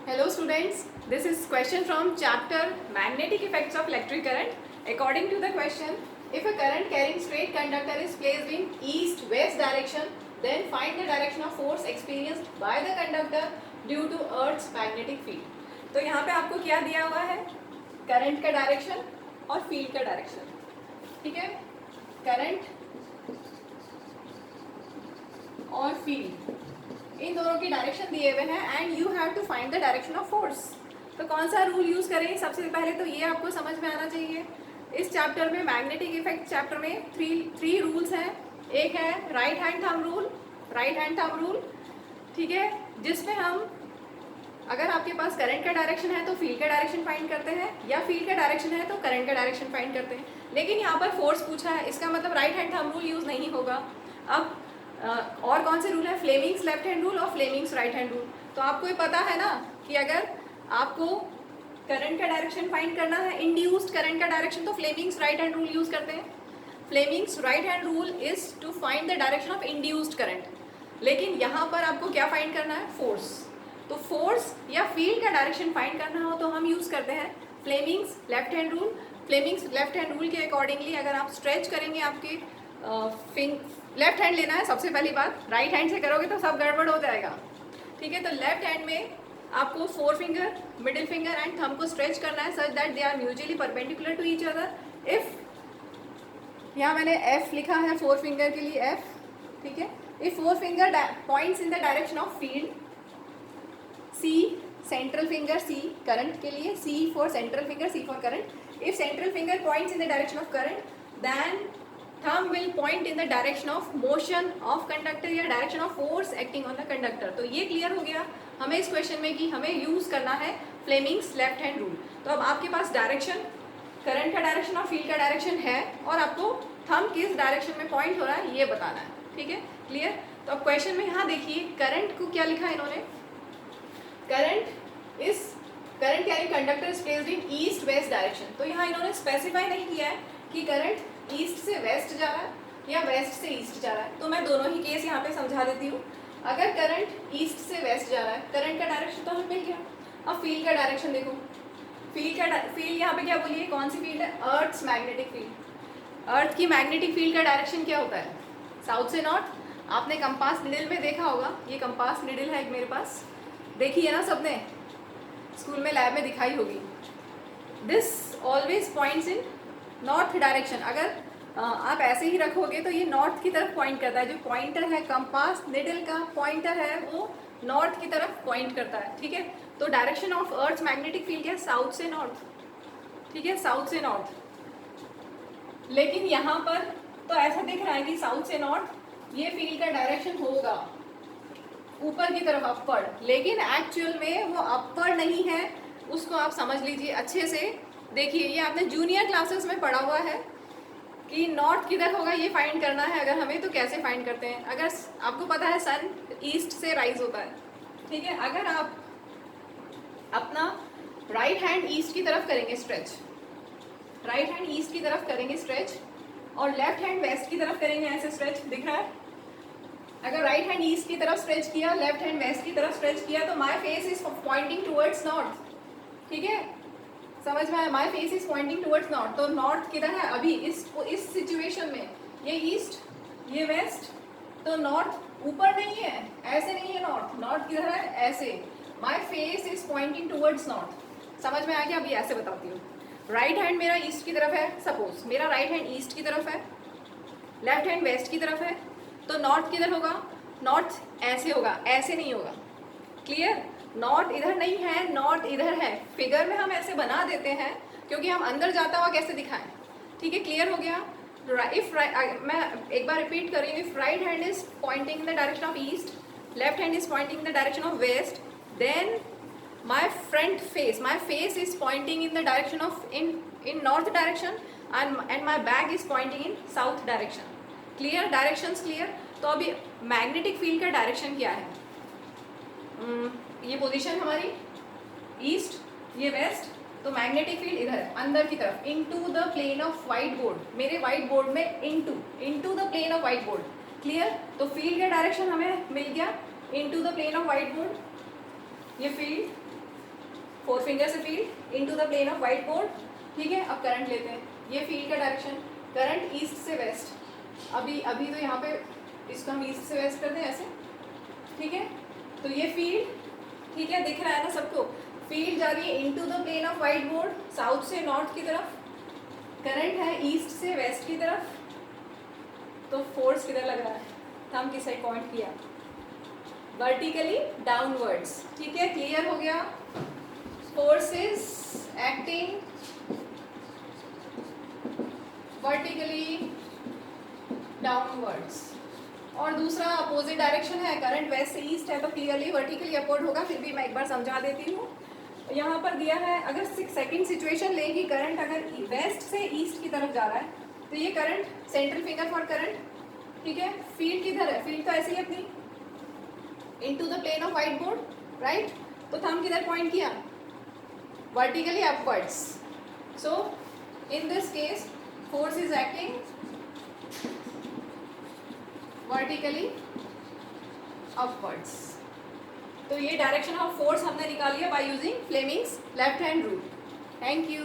Hello students, this is question from chapter Magnetic Effects of Electric Current. According to the question, if a current carrying straight conductor is placed in east-west direction, then find the direction of force experienced by the conductor due to Earth's magnetic field. तो यहाँ पे आपको क्या दिया हुआ है? Current का direction और फील्ड का डायरेक्शन. ठीक है, करंट और फील्ड इन दोनों की डायरेक्शन दिए हुए हैं and you have to find the direction of force. तो कौन सा रूल यूज करें? सबसे पहले तो ये आपको समझ में आना चाहिए. इस चैप्टर में मैग्नेटिक इफेक्ट चैप्टर में थ्री रूल्स हैं. एक है राइट हैंड थंब रूल. ठीक है, जिसमें हम अगर आपके पास करंट का डायरेक्शन है तो फील्ड का डायरेक्शन फाइंड करते हैं, या फील्ड का डायरेक्शन है तो करंट का डायरेक्शन फाइंड करते हैं. लेकिन यहाँ पर फोर्स पूछा है, इसका मतलब right hand thumb rule use नहीं होगा. अब और कौन से रूल है? फ्लेमिंग्स लेफ्ट हैंड रूल और फ्लेमिंग्स राइट हैंड रूल. तो आपको ये पता है ना कि अगर आपको करंट का डायरेक्शन फाइंड करना है, इंड्यूस्ड करंट का डायरेक्शन, तो Fleming's right hand rule use करते हैं. Fleming's right hand rule is to find the direction of induced current. लेकिन यहाँ पर आपको क्या फाइंड करना है? फोर्स. तो फोर्स या फील्ड का डायरेक्शन फाइंड करना हो तो हम यूज करते हैं Fleming's left hand rule. Fleming's left hand rule के अकॉर्डिंगली अगर आप स्ट्रेच करेंगे, आपके लेफ्ट हैंड लेना है सबसे पहली बात. राइट हैंड से करोगे तो सब गड़बड़ हो जाएगा. ठीक है, तो लेफ्ट हैंड में आपको four finger, middle finger and thumb को स्ट्रेच करना है such that they are mutually perpendicular to each other. If यहाँ मैंने एफ लिखा है फोर फिंगर के लिए एफ. ठीक है, if four finger points in the direction of field, C central finger, C current के लिए, C for central finger, C for current. If central finger points in the direction of current, then thumb will point in the direction of motion of conductor या direction of force acting on the conductor. तो ये clear हो गया हमें इस question में कि हमें यूज करना है फ्लेमिंग्स लेफ्ट हैंड रूल. तो अब आपके पास डायरेक्शन, करंट का डायरेक्शन और फील्ड का डायरेक्शन है, और आपको थंब किस डायरेक्शन में पॉइंट हो रहा है ये बताना है. ठीक है, क्लियर. तो अब क्वेश्चन में यहाँ देखिए करंट को क्या लिखा है इन्होंने. Current carrying conductor is placed in east west direction. तो यहाँ इन्होंने स्पेसिफाई नहीं किया है कि करंट ईस्ट से वेस्ट जा रहा है या वेस्ट से ईस्ट जा रहा है. तो मैं दोनों ही केस यहाँ पे समझा देती हूँ. अगर करंट ईस्ट से वेस्ट जा रहा है, करंट का डायरेक्शन तो हमें मिल गया. अब फील्ड का डायरेक्शन देखो. फील्ड यहाँ पे क्या बोलिए, कौन सी फील्ड है? Earth's magnetic field. अर्थ की मैग्नेटिक फील्ड का डायरेक्शन क्या होता है? साउथ से नॉर्थ. आपने कंपास निडल में देखा होगा, ये कंपास निडल है एक मेरे पास, देखी है ना सबने, स्कूल में लैब में दिखाई होगी. This always points in north direction. अगर आप ऐसे ही रखोगे तो ये नॉर्थ की तरफ पॉइंट करता है. जो पॉइंटर है, कंपास निडल का पॉइंटर है, वो नॉर्थ की तरफ पॉइंट करता है. ठीक है, तो direction of earth magnetic field है साउथ से नॉर्थ. ठीक है, साउथ से नॉर्थ. लेकिन यहाँ पर तो ऐसा दिख रहा है कि साउथ से नॉर्थ ये फील्ड का डायरेक्शन होगा ऊपर की तरफ, अपवर्ड. लेकिन एक्चुअल में वो अपवर्ड नहीं है. उसको आप समझ लीजिए अच्छे से. देखिए, ये आपने जूनियर क्लासेस में पढ़ा हुआ है कि नॉर्थ किधर होगा ये फाइंड करना है अगर हमें. तो कैसे फाइंड करते हैं? अगर आपको पता है सन ईस्ट से राइज होता है. ठीक है, अगर आप अपना राइट हैंड ईस्ट की तरफ करेंगे स्ट्रेच, राइट हैंड ईस्ट की तरफ करेंगे स्ट्रेच, और लेफ्ट हैंड वेस्ट की तरफ करेंगे ऐसे स्ट्रेच, दिख रहा है. अगर राइट हैंड ईस्ट की तरफ स्ट्रेच किया, लेफ्ट हैंड वेस्ट की तरफ स्ट्रेच किया, तो माई face is pointing towards north. ठीक है, समझ में आया? माई face is pointing towards north. तो नॉर्थ किधर है अभी इस सिचुएशन में? ये ईस्ट, ये वेस्ट. तो नॉर्थ ऊपर नहीं है, ऐसे नहीं है. नॉर्थ किधर है? ऐसे. माई face is pointing towards north. समझ में आ गया? अभी ऐसे बताती हूँ. राइट हैंड मेरा ईस्ट की तरफ है, सपोज मेरा राइट हैंड ईस्ट की तरफ है, लेफ्ट हैंड वेस्ट की तरफ है. तो नॉर्थ किधर होगा? नॉर्थ ऐसे होगा, ऐसे नहीं होगा. क्लियर? नॉर्थ इधर नहीं है, नॉर्थ इधर है. फिगर में हम ऐसे बना देते हैं क्योंकि हम अंदर जाता हुआ कैसे दिखाएं. ठीक है, क्लियर हो गया. मैं एक बार रिपीट कर रही हूँ. If right hand is pointing in the direction of east, left hand is pointing in the direction of west, then my front face, my face is pointing in the direction of in north direction, and my back is pointing in south direction. Clear? Directions clear. तो अभी magnetic field का direction क्या है? ये position हमारी east, ये waste. तो magnetic field इधर है, अंदर की तरफ, into the plane of white board. मेरे व्हाइट बोर्ड में into the plane of white board. Clear? तो फील्ड का डायरेक्शन हमें मिल गया into the plane of white board. ये फील्ड 4 फिंगर से field into the plane of white board. ठीक है, अब करंट लेते हैं। ये फील्ड का डायरेक्शन, करंट ईस्ट से वेस्ट। अभी अभी तो यहाँ पे इसको हम ईस्ट से वेस्ट कर दें ऐसे। ठीक है, तो ये फील्ड, ठीक है, दिख रहा है ना सबको, फील्ड जा रही है into the plane of white board, south से नॉर्थ की तरफ। करंट है ईस्ट से वेस्ट की तरफ, तो फोर्स किधर लग रहा है, थंब किस साइड पॉइंट किया, वर्टिकली डाउनवर्ड्स। ठीक है, क्लियर हो गया। Force is acting vertically downwards. और दूसरा अपोजिट डायरेक्शन है, करंट वेस्ट से ईस्ट है तो क्लियरली वर्टिकली अपवर्ड होगा। फिर भी मैं एक बार समझा देती हूँ। यहाँ पर दिया है, अगर सेकंड सिचुएशन लेगी, करंट अगर वेस्ट से ईस्ट की तरफ जा रहा है तो ये current, central finger for current. ठीक है, फील्ड किधर है, फील्ड तो ऐसी है अपनी into the plane of white board, right. तो थंब किधर पॉइंट किया, vertically upwards. So in this case force is acting vertically upwards. तो ये डायरेक्शन ऑफ फोर्स हमने निकाली है by using Fleming's left hand rule. Thank you.